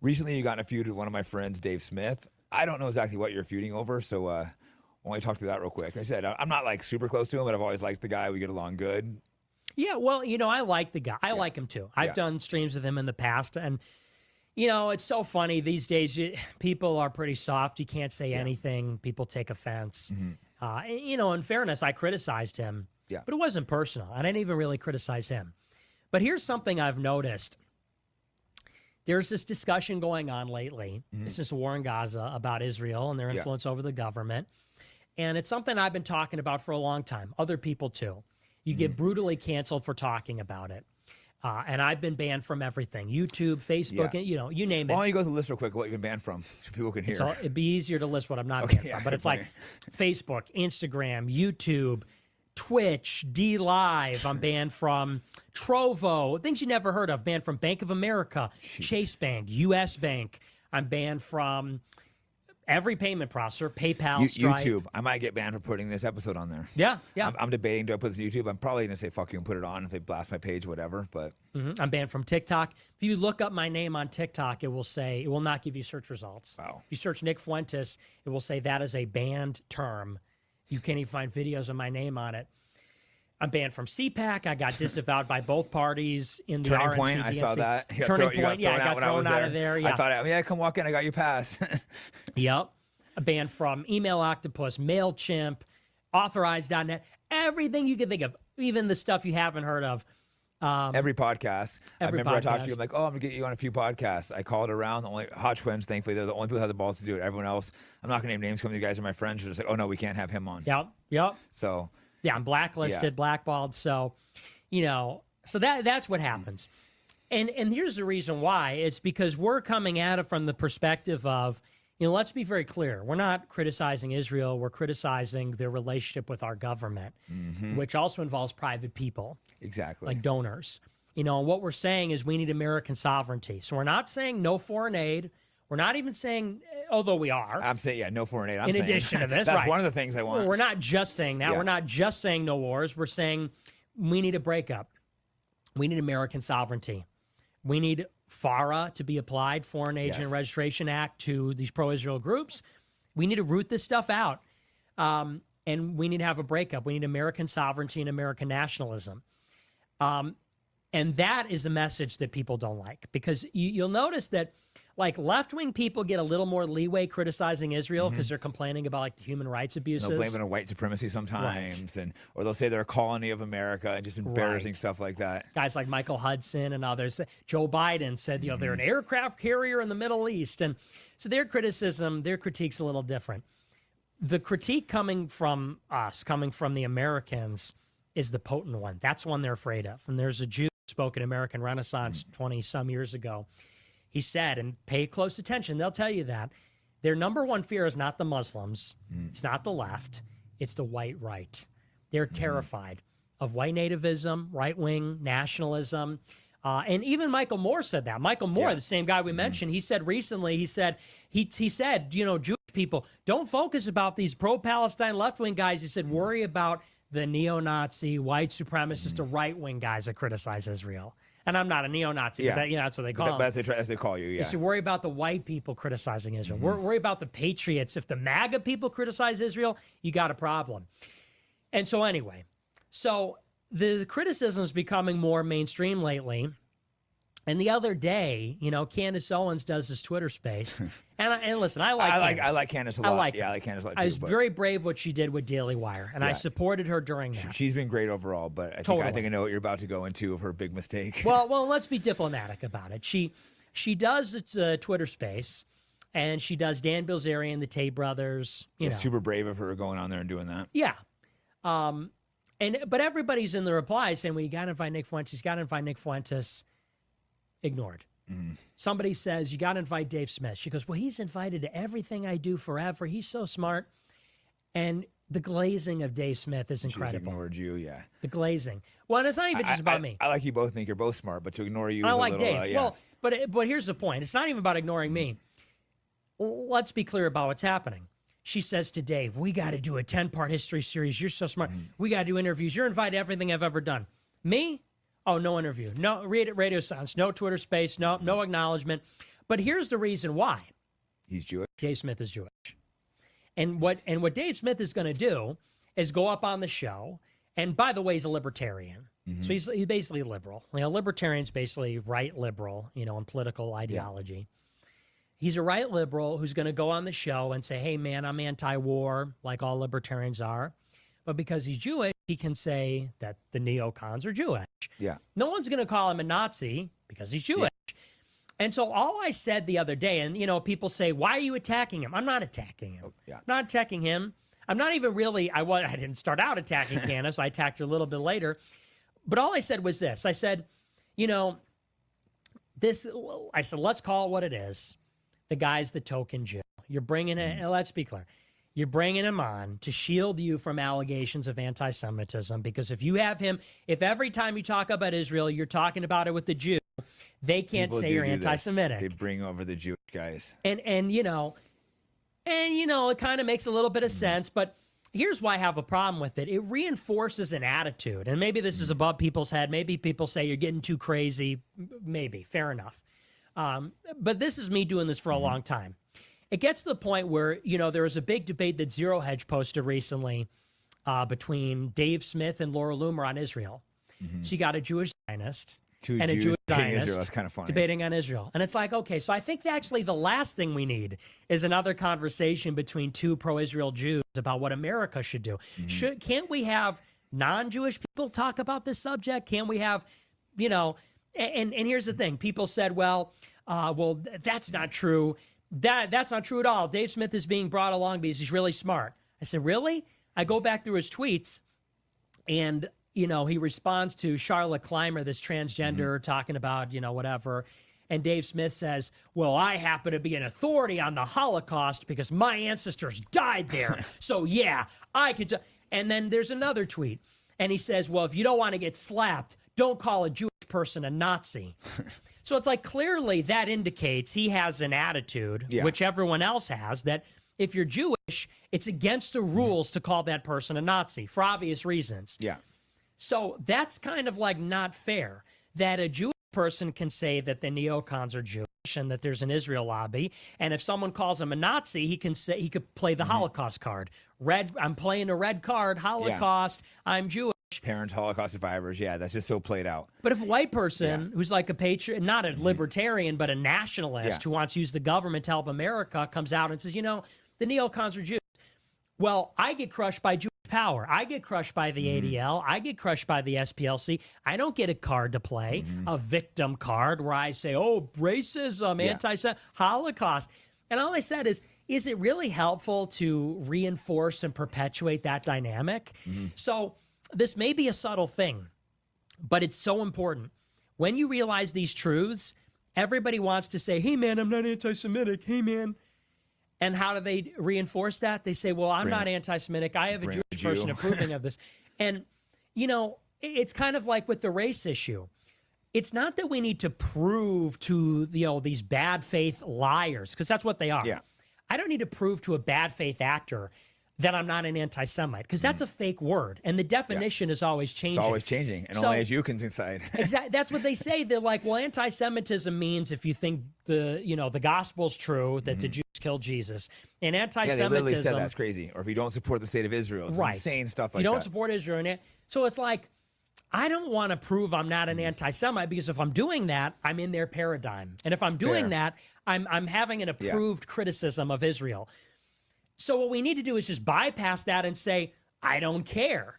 recently you got in a feud with one of my friends, Dave Smith. I don't know exactly what you're feuding over, so why don't we talk through that real quick? Like I said, I'm not like super close to him, but I've always liked the guy. We get along good. Yeah, well, I like the guy. I like him too. I've done streams with him in the past, and it's so funny these days. People are pretty soft. You can't say anything. People take offense. In fairness, I criticized him, but it wasn't personal. I didn't even really criticize him. But here's something I've noticed. There's this discussion going on lately. It's this war in Gaza about Israel and their influence over the government. And it's something I've been talking about for a long time. Other people too. You get brutally canceled for talking about it. And I've been banned from everything. YouTube, Facebook, you name it. Why don't you go through the list real quick what you've been banned from so people can hear? It'd be easier to list what I'm not banned from. But it's like Facebook, Instagram, YouTube, Twitch, D-Live. I'm banned from Trovo, things you never heard of. Banned from Bank of America, Chase Bank, U.S. Bank. I'm banned from every payment processor, PayPal, Stripe. YouTube. I might get banned for putting this episode on there. Yeah. I'm debating, do I put this on YouTube? I'm probably going to say fuck you and put it on if they blast my page, whatever. But I'm banned from TikTok. If you look up my name on TikTok, it will not give you search results. Wow. If you search Nick Fuentes, it will say that is a banned term. You can't even find videos of my name on it. I'm banned from CPAC. I got disavowed by both parties in the Turning RNC, Point. DNC. I saw that. Turning Point. I got thrown out of there. Yeah. I thought, come walk in. I got you pass. Yep. Banned from Email Octopus, MailChimp, Authorize.net, everything you can think of, even the stuff you haven't heard of. Every podcast. I remember I talked to you. I'm like, I'm going to get you on a few podcasts. I called around. The only Hot Twins, thankfully, they're the only people who have the balls to do it. Everyone else, I'm not going to name names. Some of you guys are my friends. They're just like, oh, no, we can't have him on. Yep. So. Yeah, I'm blacklisted, blackballed. So, so that's what happens. And here's the reason why. It's because we're coming at it from the perspective of, let's be very clear. We're not criticizing Israel. We're criticizing their relationship with our government, which also involves private people. Exactly. Like donors. What we're saying is we need American sovereignty. So we're not saying no foreign aid. We're not even saying, although we are. I'm saying, no foreign aid. In addition to this, that's one of the things I want. Well, we're not just saying that. Yeah. We're not just saying no wars. We're saying we need a breakup. We need American sovereignty. We need FARA to be applied, Foreign Agent Registration Act, to these pro-Israel groups. We need to root this stuff out. And we need to have a breakup. We need American sovereignty and American nationalism. And that is a message that people don't like, because you'll notice that like left-wing people get a little more leeway criticizing Israel because they're complaining about like the human rights abuses. They'll blame it on white supremacy sometimes, or they'll say they're a colony of America and just embarrassing stuff like that. Guys like Michael Hudson and others. Joe Biden said, they're an aircraft carrier in the Middle East. And so their critique's a little different. The critique coming from us, coming from the Americans, is the potent one. That's one they're afraid of. And there's a Jew who spoke at American Renaissance 20-some years ago. He said, and pay close attention, they'll tell you that, their number one fear is not the Muslims, it's not the left, it's the white right. They're terrified of white nativism, right-wing nationalism, and even Michael Moore said that. Michael Moore, the same guy we mentioned, he said recently, he said, Jewish people, don't focus about these pro-Palestine left-wing guys. He said, worry about the neo-Nazi, white supremacist, the right-wing guys that criticize Israel. And I'm not a neo-Nazi, but that's what they call them. As they call you, They should worry about the white people criticizing Israel. Worry about the patriots. If the MAGA people criticize Israel, you got a problem. And so anyway, the criticism is becoming more mainstream lately. And the other day, Candace Owens does this Twitter space. And listen, I like Candace a lot. I like Candace a lot too. I was very brave what she did with Daily Wire, and I supported her during that. She's been great overall, but I think I know what you're about to go into of her big mistake. Well, let's be diplomatic about it. She does a Twitter space, and she does Dan Bilzerian, the Tate brothers. It's super brave of her going on there and doing that. Yeah. But everybody's in the reply saying, well, you got to invite Nick Fuentes. Ignored. Somebody says, you got to invite Dave Smith. She goes, well, he's invited to everything I do forever. He's so smart. And the glazing of Dave Smith is incredible. She's ignored you, yeah. The glazing. Well, and it's not even just about me. I like you both, think you're both smart, but to ignore you is I a like little, Dave. Well, but here's the point. It's not even about ignoring me. Let's be clear about what's happening. She says to Dave, we got to do a 10-part history series. You're so smart. We got to do interviews. You're invited to everything I've ever done. Me? Oh, no interview. No radio silence. No Twitter space. No acknowledgement. But here's the reason why. He's Jewish. Dave Smith is Jewish. And what Dave Smith is going to do is go up on the show. And by the way, he's a libertarian. So he's basically liberal. Libertarian's basically right liberal, in political ideology. He's a right liberal who's going to go on the show and say, hey, man, I'm anti-war, like all libertarians are. But because he's Jewish, he can say that the neocons are Jewish. Yeah. No one's going to call him a Nazi because he's Jewish. Yeah. And so all I said the other day, and, people say, why are you attacking him? I'm not attacking him. I'm not attacking him. I'm not even really, I didn't start out attacking Candace. I attacked her a little bit later. But all I said was this. I said, let's call it what it is. The guy's the token Jew. You're bringing it, let's be clear. You're bringing him on to shield you from allegations of anti-Semitism, because if every time you talk about Israel, you're talking about it with the Jew, they can't say you're anti-Semitic. They bring over the Jewish guys. And it kind of makes a little bit of sense, but here's why I have a problem with it. It reinforces an attitude, and maybe this is above people's head. Maybe people say you're getting too crazy. Maybe, fair enough. But this is me doing this for a long time. It gets to the point where, there was a big debate that Zero Hedge posted recently between Dave Smith and Laura Loomer on Israel. So you got a Jewish Zionist and a Jewish Zionist That's kind of funny. debating on Israel. And it's like, okay, so I think actually the last thing we need is another conversation between two pro-Israel Jews about what America should do. Can't we have non-Jewish people talk about this subject? Can't we have, and here's the thing. People said, well, that's not true. That's not true at all. Dave Smith is being brought along because he's really smart. I said, really? I go back through his tweets, and he responds to Charlotte Clymer, this transgender, talking about whatever. And Dave Smith says, well, I happen to be an authority on the Holocaust because my ancestors died there. So yeah, I could. And then there's another tweet, and he says, well, if you don't want to get slapped, don't call a Jewish person a Nazi. So it's like, clearly that indicates he has an attitude, which everyone else has, that if you're Jewish, it's against the rules to call that person a Nazi for obvious reasons. Yeah. So that's kind of like not fair that a Jewish person can say that the neocons are Jewish and that there's an Israel lobby. And if someone calls him a Nazi, he could play the Holocaust card. I'm playing a red card, Holocaust, I'm Jewish. Parents, Holocaust survivors. Yeah, that's just so played out. But if a white person who's like a patriot, not a libertarian, but a nationalist who wants to use the government to help America comes out and says, the neocons are Jews. Well, I get crushed by Jewish power. I get crushed by the ADL. I get crushed by the SPLC. I don't get a card to play, a victim card where I say, oh, racism, anti-Semitism, Holocaust. And all I said is it really helpful to reinforce and perpetuate that dynamic? So this may be a subtle thing, but it's so important. When you realize these truths, everybody wants to say, hey, man, I'm not anti-Semitic. Hey, man. And how do they reinforce that? They say, well, I'm not anti-Semitic. I have a Jewish person approving of this. And, it's kind of like with the race issue. It's not that we need to prove to, these bad faith liars, because that's what they are. Yeah. I don't need to prove to a bad faith actor that I'm not an anti-Semite, because that's a fake word, and the definition is always changing. It's always changing, and only as you can decide. Exactly. That's what they say. They're like, well, anti-Semitism means if you think the gospel's true, that the Jews killed Jesus, and anti-Semitism. Yeah, they literally said that's crazy. Or if you don't support the state of Israel, it's insane stuff like that. You don't support Israel, so it's like, I don't want to prove I'm not an anti-Semite, because if I'm doing that, I'm in their paradigm, and if I'm doing that, I'm having an approved criticism of Israel. So what we need to do is just bypass that and say, I don't care.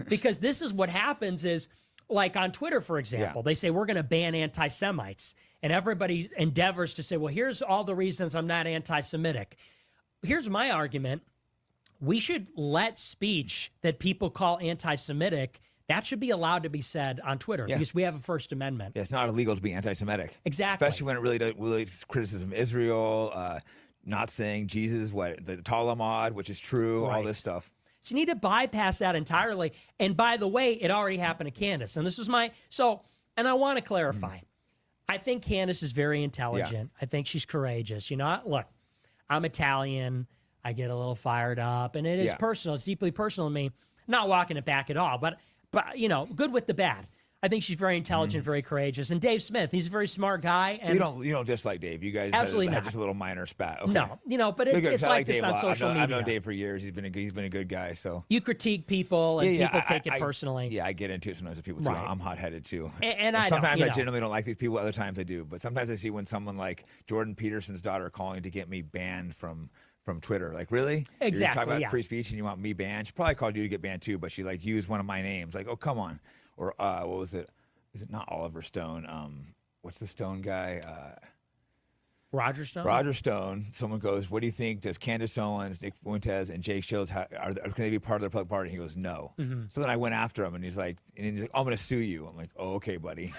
Because this is what happens is, like on Twitter, for example, they say, we're going to ban anti-Semites. And everybody endeavors to say, well, here's all the reasons I'm not anti-Semitic. Here's my argument. We should let speech that people call anti-Semitic, that should be allowed to be said on Twitter, because we have a First Amendment. Yeah, it's not illegal to be anti-Semitic. Exactly. Especially when it really criticism of Israel, not saying Jesus, the Talmud, which is true, all this stuff. So you need to bypass that entirely. And by the way, it already happened to Candace. And this was and I want to clarify. I think Candace is very intelligent. I think she's courageous. Look, I'm Italian. I get a little fired up, and it is personal. It's deeply personal to me. Not walking it back at all, but good with the bad. I think she's very intelligent, very courageous. And Dave Smith, he's a very smart guy. So and you don't dislike Dave. You guys absolutely had not. just a little minor spat. Okay. No, but it's like this Dave on social media. I've known Dave for years. He's been a good guy. So you critique people, and people take it I personally. Yeah, I get into it sometimes with people too. Right. I'm hot-headed too. And I sometimes don't, I genuinely don't like these people. Other times I do. But sometimes I see when someone like Jordan Peterson's daughter calling to get me banned from Twitter. Like, really? Exactly. You're talking about free speech and you want me banned? She probably called you to get banned too, but she like used one of my names. Like, oh, come on. Or what was it? Is it not Oliver Stone? What's the Stone guy? Roger Stone? Roger Stone. Someone goes, what do you think? Does Candace Owens, Nick Fuentes, and Jake Shields, are they be part of the Republican Party? He goes, no. So then I went after him, and he's like, I'm going to sue you. I'm like, oh, okay, buddy.